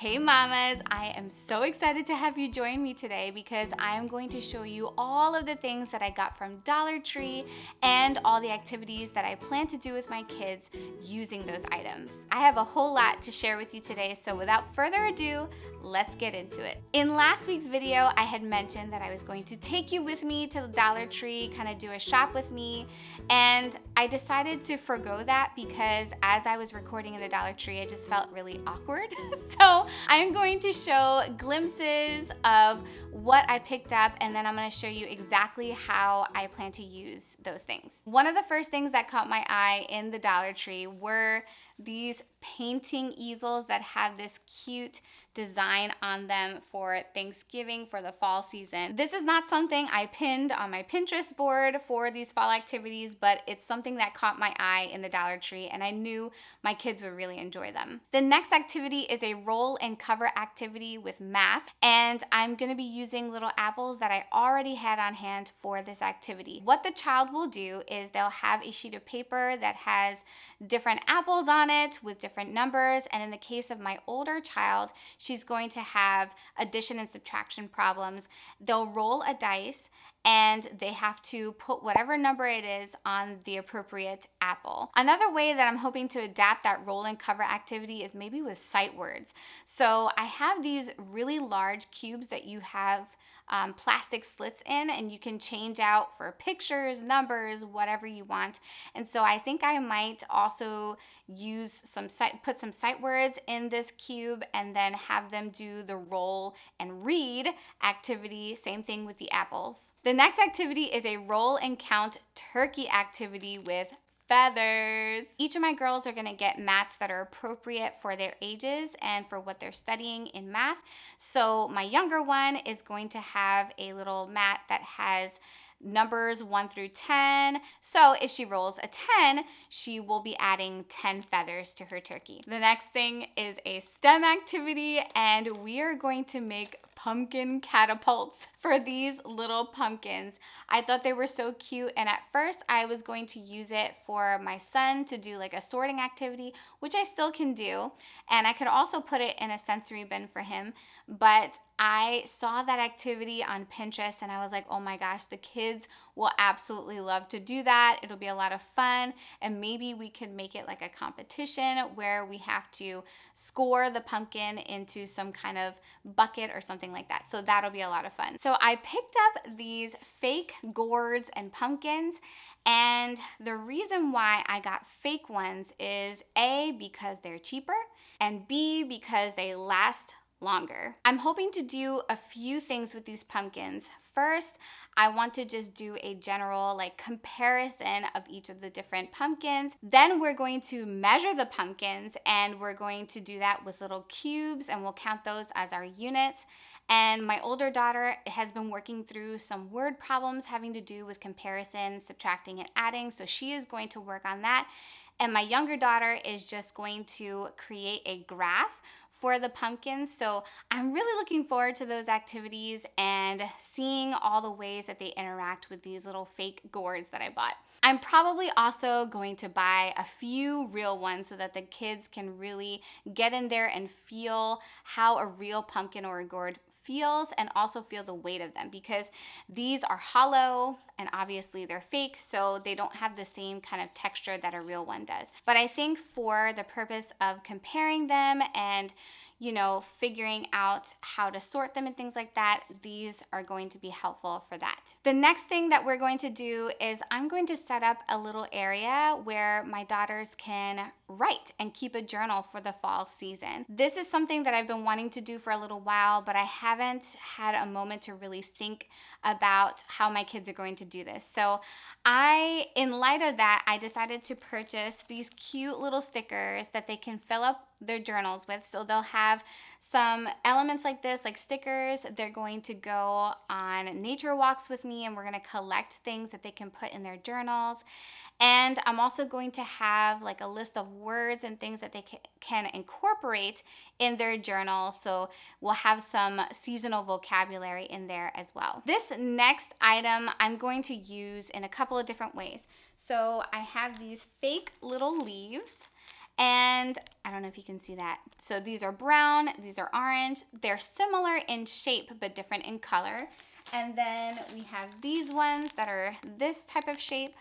Hey mamas, I am so excited to have you join me today because I am going to show you all of the things that I got from Dollar Tree and all the activities that I plan to do with my kids using those items. I have a whole lot to share with you today, so without further ado, let's get into it. In last week's video, I had mentioned that I was going to take you with me to the Dollar Tree, kind of do a shop with me, and I decided to forgo that because as I was recording in the Dollar Tree, I just felt really awkward. So I'm going to show glimpses of what I picked up, and then I'm going to show you exactly how I plan to use those things. One of the first things that caught my eye in the Dollar Tree were these painting easels that have this cute design on them for Thanksgiving, for the fall season. This is not something I pinned on my Pinterest board for these fall activities, but it's something that caught my eye in the Dollar Tree, and I knew my kids would really enjoy them. The next activity is a roll and cover activity with math, and I'm going to be using little apples that I already had on hand for this activity. What the child will do is they'll have a sheet of paper that has different apples on it with different numbers, and in the case of my older child, she's going to have addition and subtraction problems. They'll roll a dice and they have to put whatever number it is on the appropriate apple. Another way that I'm hoping to adapt that roll and cover activity is maybe with sight words. So I have these really large cubes that you have plastic slits in, and you can change out for pictures, numbers, whatever you want. And so I think I might also use put some sight words in this cube and then have them do the roll and read activity. Same thing with the apples. The next activity is a roll and count turkey activity with feathers. Each of my girls are gonna get mats that are appropriate for their ages and for what they're studying in math. So my younger one is going to have a little mat that has numbers 1 through 10. So if she rolls a 10, she will be adding 10 feathers to her turkey. The next thing is a STEM activity, and we are going to make pumpkin catapults for these little pumpkins. I thought they were so cute, and at first I was going to use it for my son to do like a sorting activity, which I still can do, and I could also put it in a sensory bin for him, but I saw that activity on Pinterest and I was like, oh my gosh, the kids will absolutely love to do that. It'll be a lot of fun, and maybe we could make it like a competition where we have to score the pumpkin into some kind of bucket or something like that. So that'll be a lot of fun. So I picked up these fake gourds and pumpkins, and the reason why I got fake ones is A, because they're cheaper, and B, because they last longer. I'm hoping to do a few things with these pumpkins. First, I want to just do a general comparison of each of the different pumpkins. Then we're going to measure the pumpkins, and we're going to do that with little cubes, and we'll count those as our units. And my older daughter has been working through some word problems having to do with comparison, subtracting, and adding, so she is going to work on that. And my younger daughter is just going to create a graph for the pumpkins. So I'm really looking forward to those activities and seeing all the ways that they interact with these little fake gourds that I bought. I'm probably also going to buy a few real ones so that the kids can really get in there and feel how a real pumpkin or a gourd feels, and also feel the weight of them, because these are hollow and obviously they're fake, so they don't have the same kind of texture that a real one does. But I think for the purpose of comparing them and figuring out how to sort them and things like that, these are going to be helpful for that. The next thing that we're going to do is I'm going to set up a little area where my daughters can write and keep a journal for the fall season. This is something that I've been wanting to do for a little while, but I haven't had a moment to really think about how my kids are going to do this. So in light of that, I decided to purchase these cute little stickers that they can fill up their journals with. So they'll have some elements like this, like stickers. They're going to go on nature walks with me, and we're going to collect things that they can put in their journals. And I'm also going to have like a list of words and things that they can incorporate in their journal. So we'll have some seasonal vocabulary in there as well. This next item I'm going to use in a couple of different ways. So I have these fake little leaves, And I don't know if you can see that. So these are brown, these are orange. They're similar in shape, but different in color. And then we have these ones that are this type of shape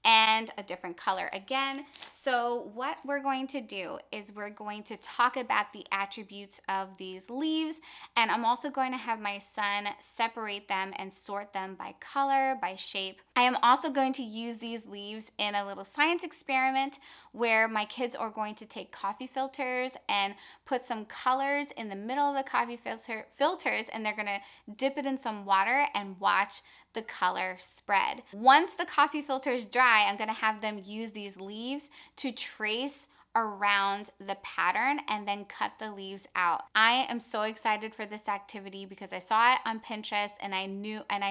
and a different color again. So what we're going to do is we're going to talk about the attributes of these leaves, and I'm also going to have my son separate them and sort them by color, by shape. I am also going to use these leaves in a little science experiment where my kids are going to take coffee filters and put some colors in the middle of the coffee filters, and they're gonna dip it in some water and watch the color spread. Once the coffee filters dry, I'm gonna have them use these leaves to trace around the pattern and then cut the leaves out. I am so excited for this activity because I saw it on Pinterest and I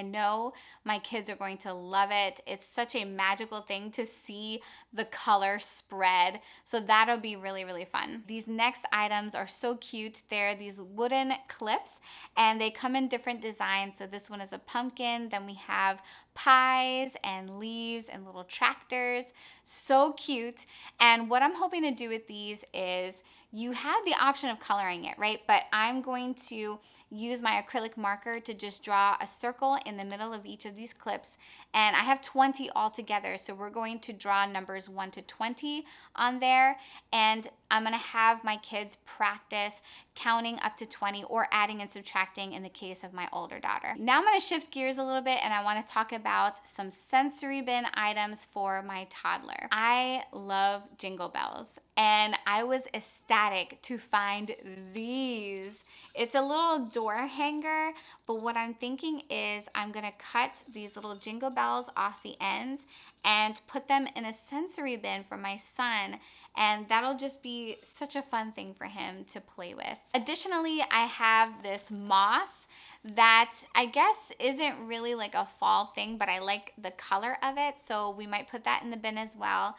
know my kids are going to love it. It's such a magical thing to see the color spread. So that'll be really, really fun. These next items are so cute. They're these wooden clips and they come in different designs. So this one is a pumpkin, then we have pies and leaves and little tractors. So cute. And what I'm hoping to do with these is you have the option of coloring it, right? But I'm going to use my acrylic marker to just draw a circle in the middle of each of these clips. And I have 20 altogether. So we're going to draw numbers 1 to 20 on there. And I'm gonna have my kids practice counting up to 20 or adding and subtracting in the case of my older daughter. Now I'm gonna shift gears a little bit and I wanna talk about some sensory bin items for my toddler. I love Jingle Bells and I was ecstatic to find these. It's a little door hanger, but what I'm thinking is I'm gonna cut these little Jingle Bells off the ends and put them in a sensory bin for my son, and that'll just be such a fun thing for him to play with. Additionally, I have this moss that I guess isn't really like a fall thing, but I like the color of it, so we might put that in the bin as well.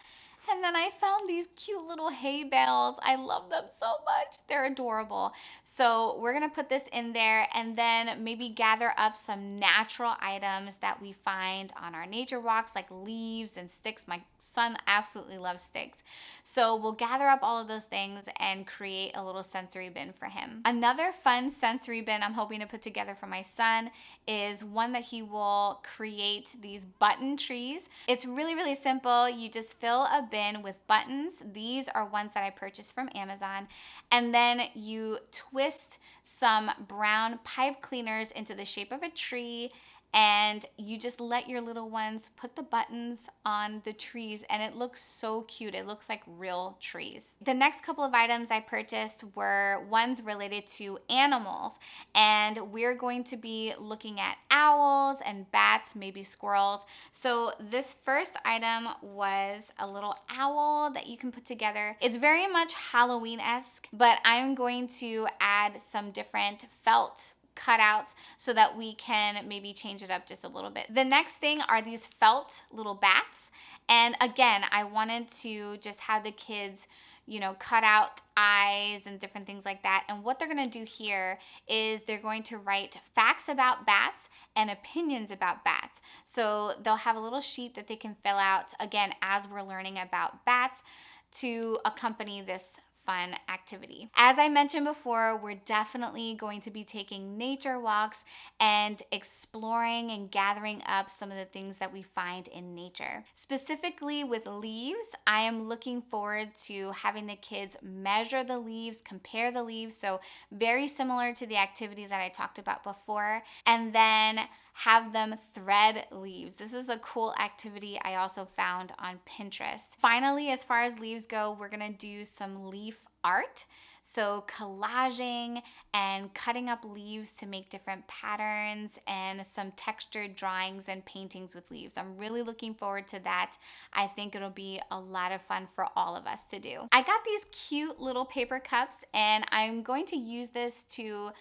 And then I found these cute little hay bales. I love them so much. They're adorable. So we're gonna put this in there and then maybe gather up some natural items that we find on our nature walks, like leaves and sticks. My son absolutely loves sticks. So we'll gather up all of those things and create a little sensory bin for him. Another fun sensory bin I'm hoping to put together for my son is one that he will create these button trees. It's really, really simple. You just fill a bin with buttons. These are ones that I purchased from Amazon. And then you twist some brown pipe cleaners into the shape of a tree and you just let your little ones put the buttons on the trees and it looks so cute. It looks like real trees. The next couple of items I purchased were ones related to animals, and we're going to be looking at owls and bats, maybe squirrels. So this first item was a little owl that you can put together. It's very much Halloween-esque, but I'm going to add some different felt cutouts so that we can maybe change it up just a little bit. The next thing are these felt little bats. And again, I wanted to just have the kids, cut out eyes and different things like that. And what they're gonna do here is they're going to write facts about bats and opinions about bats. So they'll have a little sheet that they can fill out, again, as we're learning about bats to accompany this fun activity. As I mentioned before, we're definitely going to be taking nature walks and exploring and gathering up some of the things that we find in nature. Specifically with leaves, I am looking forward to having the kids measure the leaves, compare the leaves, so very similar to the activity that I talked about before, and then have them thread leaves. This is a cool activity I also found on Pinterest. Finally, as far as leaves go, we're gonna do some leaf art. So collaging and cutting up leaves to make different patterns and some textured drawings and paintings with leaves. I'm really looking forward to that. I think it'll be a lot of fun for all of us to do. I got these cute little paper cups and I'm going to use this to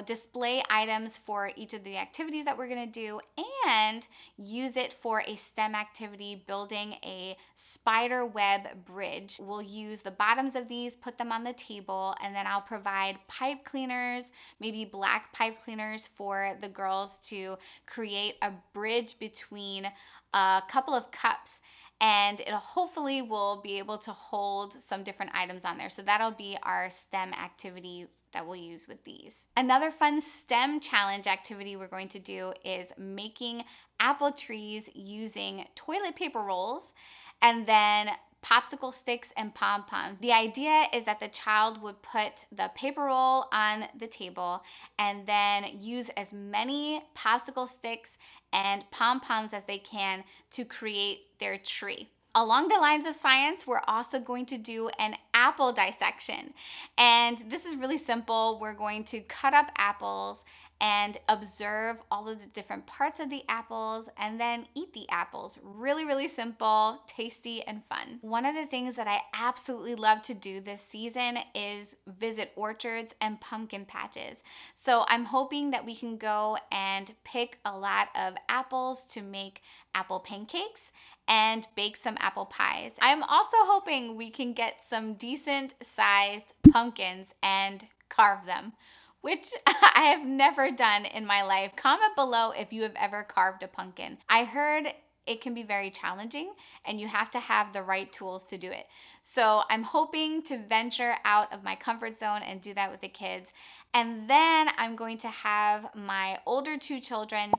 display items for each of the activities that we're gonna do and use it for a STEM activity, building a spider web bridge. We'll use the bottoms of these, put them on the table, and then I'll provide pipe cleaners, maybe black pipe cleaners for the girls to create a bridge between a couple of cups. and it hopefully will be able to hold some different items on there. So that'll be our STEM activity that we'll use with these. Another fun STEM challenge activity we're going to do is making apple trees using toilet paper rolls and then popsicle sticks and pom-poms. The idea is that the child would put the paper roll on the table and then use as many popsicle sticks and pom-poms as they can to create their tree. Along the lines of science, we're also going to do an apple dissection. And this is really simple. We're going to cut up apples and observe all of the different parts of the apples and then eat the apples. Really, really simple, tasty, and fun. One of the things that I absolutely love to do this season is visit orchards and pumpkin patches. So I'm hoping that we can go and pick a lot of apples to make apple pancakes and bake some apple pies. I'm also hoping we can get some decent sized pumpkins and carve them, which I have never done in my life. Comment below if you have ever carved a pumpkin. I heard it can be very challenging and you have to have the right tools to do it. So I'm hoping to venture out of my comfort zone and do that with the kids. And then I'm going to have my older two children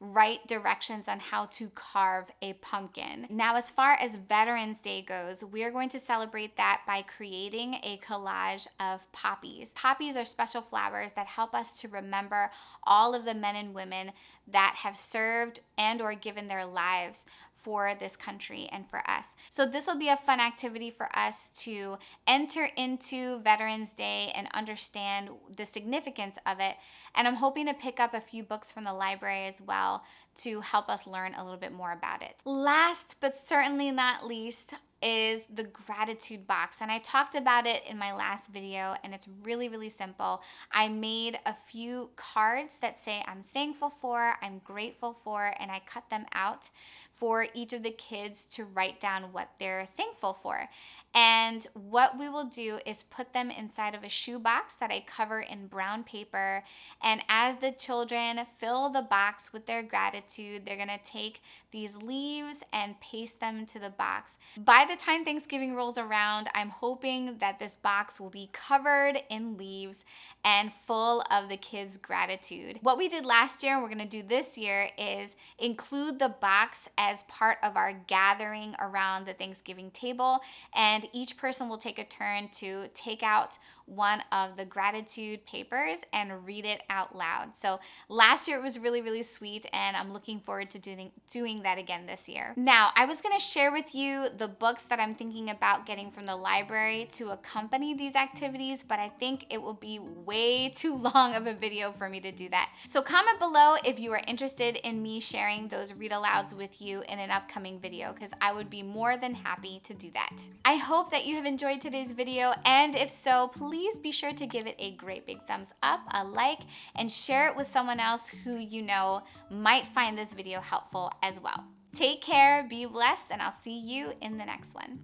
write directions on how to carve a pumpkin. Now, as far as Veterans Day goes, we are going to celebrate that by creating a collage of poppies. Poppies are special flowers that help us to remember all of the men and women that have served and or given their lives for this country and for us. So this will be a fun activity for us to enter into Veterans Day and understand the significance of it. And I'm hoping to pick up a few books from the library as well to help us learn a little bit more about it. Last but certainly not least is the gratitude box. And I talked about it in my last video and it's really, really simple. I made a few cards that say I'm thankful for, I'm grateful for, and I cut them out for each of the kids to write down what they're thankful for. And what we will do is put them inside of a shoebox that I cover in brown paper. And as the children fill the box with their gratitude, they're gonna take these leaves and paste them to the box. By the time Thanksgiving rolls around, I'm hoping that this box will be covered in leaves and full of the kids' gratitude. What we did last year and we're gonna do this year is include the box as part of our gathering around the Thanksgiving table, and each person will take a turn to take out one of the gratitude papers and read it out loud. So last year it was really, really sweet, and I'm looking forward to doing that again this year. Now, I was gonna share with you the books that I'm thinking about getting from the library to accompany these activities, but I think it will be way too long of a video for me to do that. So comment below if you are interested in me sharing those read alouds with you in an upcoming video, because I would be more than happy to do that. I hope that you have enjoyed today's video, and if so, please be sure to give it a great big thumbs up, a like, and share it with someone else who you know might find this video helpful as well. Take care, be blessed, and I'll see you in the next one.